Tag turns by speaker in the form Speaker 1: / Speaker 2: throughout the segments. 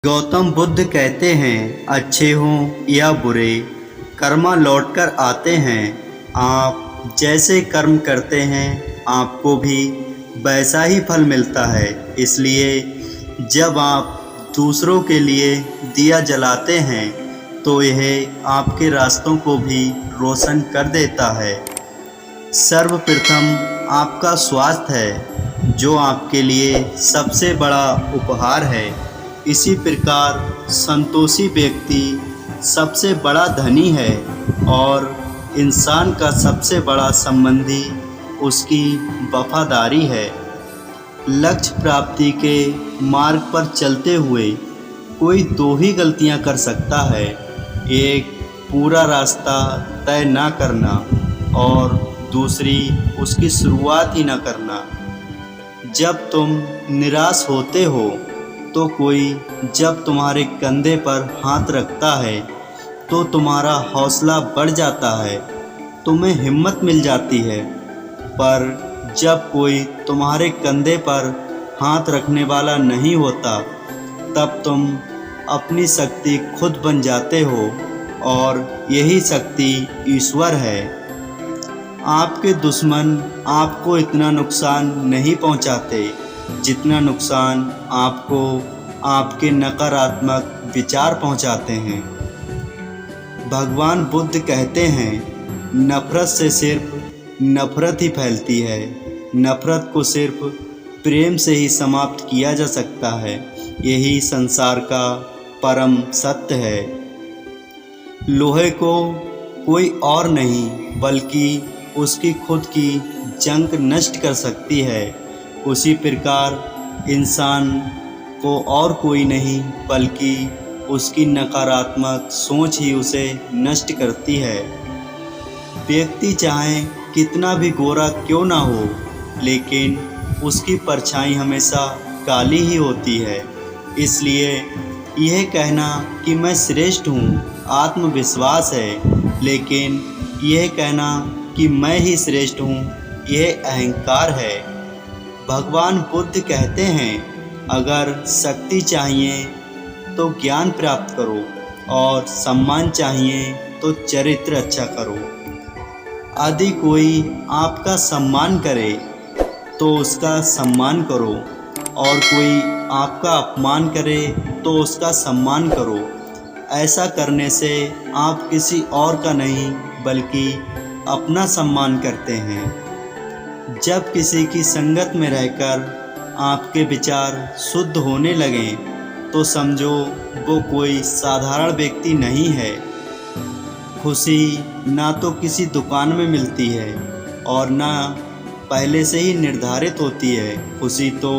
Speaker 1: गौतम बुद्ध कहते हैं, अच्छे हों या बुरे, कर्मा लौटकर आते हैं। आप जैसे कर्म करते हैं, आपको भी वैसा ही फल मिलता है। इसलिए जब आप दूसरों के लिए दिया जलाते हैं, तो यह आपके रास्तों को भी रोशन कर देता है। सर्वप्रथम आपका स्वास्थ्य है, जो आपके लिए सबसे बड़ा उपहार है। इसी प्रकार संतोषी व्यक्ति सबसे बड़ा धनी है और इंसान का सबसे बड़ा संबंधी उसकी वफादारी है। लक्ष्य प्राप्ति के मार्ग पर चलते हुए कोई दो ही गलतियां कर सकता है, एक पूरा रास्ता तय ना करना और दूसरी उसकी शुरुआत ही ना करना। जब तुम निराश होते हो तो कोई जब तुम्हारे कंधे पर हाथ रखता है तो तुम्हारा हौसला बढ़ जाता है, तुम्हें हिम्मत मिल जाती है। पर जब कोई तुम्हारे कंधे पर हाथ रखने वाला नहीं होता, तब तुम अपनी शक्ति खुद बन जाते हो और यही शक्ति ईश्वर है। आपके दुश्मन आपको इतना नुकसान नहीं पहुंचाते जितना नुकसान आपको आपके नकारात्मक विचार पहुंचाते हैं। भगवान बुद्ध कहते हैं, नफ़रत से सिर्फ नफ़रत ही फैलती है। नफ़रत को सिर्फ प्रेम से ही समाप्त किया जा सकता है। यही संसार का परम सत्य है। लोहे को कोई और नहीं बल्कि उसकी खुद की जंग नष्ट कर सकती है। उसी प्रकार इंसान को और कोई नहीं बल्कि उसकी नकारात्मक सोच ही उसे नष्ट करती है। व्यक्ति चाहे कितना भी गोरा क्यों ना हो, लेकिन उसकी परछाई हमेशा काली ही होती है। इसलिए यह कहना कि मैं श्रेष्ठ हूँ आत्मविश्वास है, लेकिन यह कहना कि मैं ही श्रेष्ठ हूँ यह अहंकार है। भगवान बुद्ध कहते हैं, अगर शक्ति चाहिए तो ज्ञान प्राप्त करो और सम्मान चाहिए तो चरित्र अच्छा करो। यदि कोई आपका सम्मान करे तो उसका सम्मान करो और कोई आपका अपमान करे तो उसका सम्मान करो। ऐसा करने से आप किसी और का नहीं बल्कि अपना सम्मान करते हैं। जब किसी की संगत में रहकर आपके विचार शुद्ध होने लगें तो समझो वो कोई साधारण व्यक्ति नहीं है। खुशी ना तो किसी दुकान में मिलती है और ना पहले से ही निर्धारित होती है। खुशी तो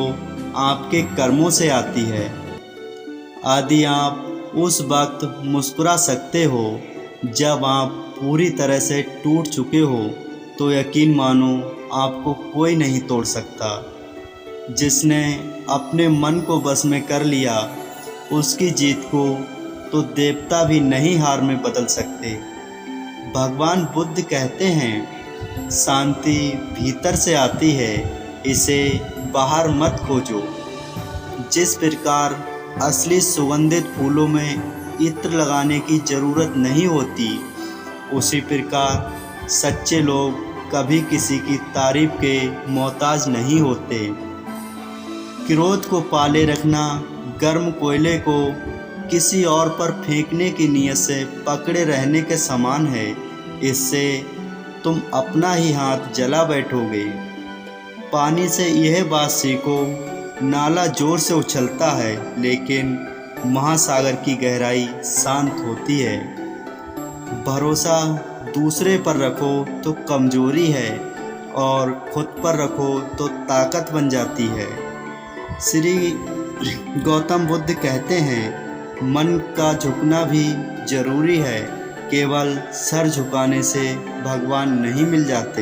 Speaker 1: आपके कर्मों से आती है। यदि आप उस वक्त मुस्कुरा सकते हो जब आप पूरी तरह से टूट चुके हो, तो यकीन मानो आपको कोई नहीं तोड़ सकता। जिसने अपने मन को बस में कर लिया, उसकी जीत को तो देवता भी नहीं हार में बदल सकते। भगवान बुद्ध कहते हैं, शांति भीतर से आती है, इसे बाहर मत खोजो। जिस प्रकार असली सुगंधित फूलों में इत्र लगाने की ज़रूरत नहीं होती, उसी प्रकार सच्चे लोग कभी किसी की तारीफ के मोहताज नहीं होते। क्रोध को पाले रखना गर्म कोयले को किसी और पर फेंकने की नीयत से पकड़े रहने के समान है। इससे तुम अपना ही हाथ जला बैठोगे। पानी से यह बात सीखो, नाला जोर से उछलता है लेकिन महासागर की गहराई शांत होती है। भरोसा दूसरे पर रखो तो कमजोरी है और खुद पर रखो तो ताकत बन जाती है। श्री गौतम बुद्ध कहते हैं, मन का झुकना भी जरूरी है, केवल सर झुकाने से भगवान नहीं मिल जाते।